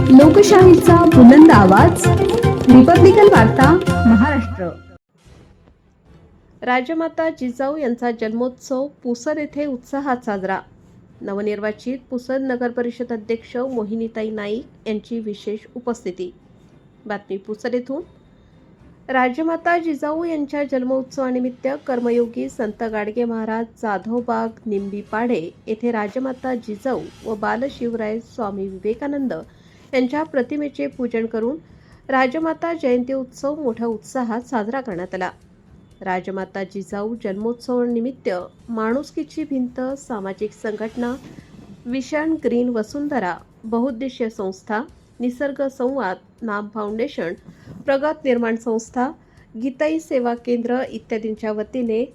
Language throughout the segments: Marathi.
लोकशाहीचा बुलंद आवाज, रिपब्लिकन वार्ता महाराष्ट्र। राजमाता जिजाऊ यांचा जन्मोत्सव पुसद येथे उत्साहात साजरा। नवनिर्वाचित पुसद नगर परिषद अध्यक्ष मोहिनीताई नाईक यांची विशेष उपस्थिती। बातमी पुसद येथून। राजमाता जिजाऊ यांच्या जन्मोत्सवानिमित्त कर्मयोगी संत गाडगे महाराज जाधवबाग निंबीपाडे येथे राजमाता जिजाऊ व बालशिवराय स्वामी विवेकानंद यांच्या प्रतिमेचे पूजन करून राजमाता जयंती उत्सव मोठ्या उत्साहात साजरा करण्यात आला। राजमाता जिजाऊ जन्मोत्सवानिमित्त माणुसकीची भिंत सामाजिक संघटना विशन ग्रीन वसुंधरा बहुउद्देशीय संस्था निसर्ग संवाद नाम फाउंडेशन प्रगत निर्माण संस्था गीताई सेवा केंद्र इत्यादींच्या वतीने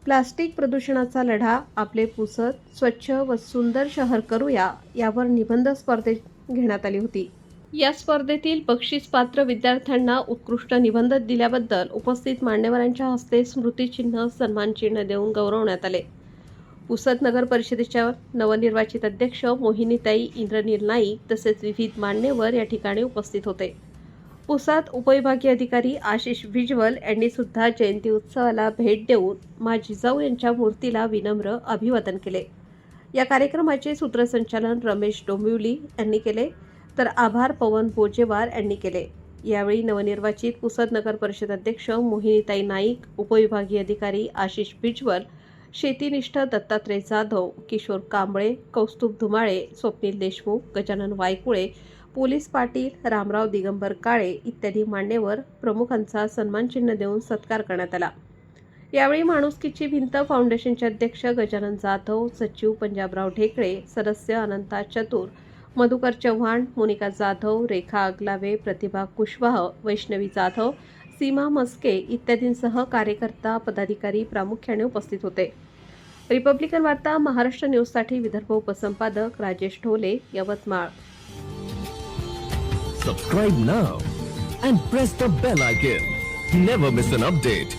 प्लास्टिक प्रदूषणाचा लढा आपले पुसद स्वच्छ व सुंदर शहर करूया यावर निबंध स्पर्धे घेण्यात आली होती। या स्पर्धेतील बक्षीसपात्र विद्यार्थ्यांना उत्कृष्ट निबंध दिल्याबद्दल उपस्थित मान्यवरांच्या हस्ते स्मृतिचिन्ह सन्मानचिन्ह देऊन गौरवण्यात आले। पुसद नगर परिषदेच्या नवनिर्वाचित अध्यक्ष मोहिनीताई इंद्रनील नाईक तसेच विविध मान्यवर या ठिकाणी उपस्थित होते। पुसद उपविभागीय अधिकारी आशिष भिजवल यांनी सुद्धा जयंती उत्सवाला भेट देऊन मा जिजाऊ यांच्या मूर्तीला विनम्र अभिवादन केले। या कार्यक्रमाचे सूत्रसंचालन रमेश डोंबिवली यांनी केले तर आभार पवन बोजेवार यांनी केले। यावेळी नवनिर्वाचित पुसद नगर परिषद अध्यक्ष मोहिनीताई नाईक, उपविभागीय अधिकारी आशिष भिजवल, शेतीनिष्ठ दत्तात्रय जाधव, किशोर कांबळे, कौस्तुभ धुमाळे, स्वप्नील देशमुख, गजानन वायकुळे, पोलीस पाटील, रामराव दिगंबर काळे इत्यादी मान्यवर प्रमुखांचा सन्मानचिन्ह देऊन सत्कार करण्यात आला। यावेळी माणुसकीची भिंत फाउंडेशनचे अध्यक्ष गजानन जाधव, सचिव पंजाबराव ढेकळे, सदस्य अनंता चतुर, मधुकर चव्हाण, मोनिका जाधव, रेखा आगलावे, प्रतिभा कुशवाह, वैष्णवी जाधव, सीमा मस्के इत्यादींसह कार्यकर्ता पदाधिकारी प्रामुख्याने उपस्थित होते। रिपब्लिकन वार्ता महाराष्ट्र न्यूजसाठी Vidarbha उपसंपादक Rajesh Dhole, Yavatmal. Subscribe now and press the bell icon. Never miss an update.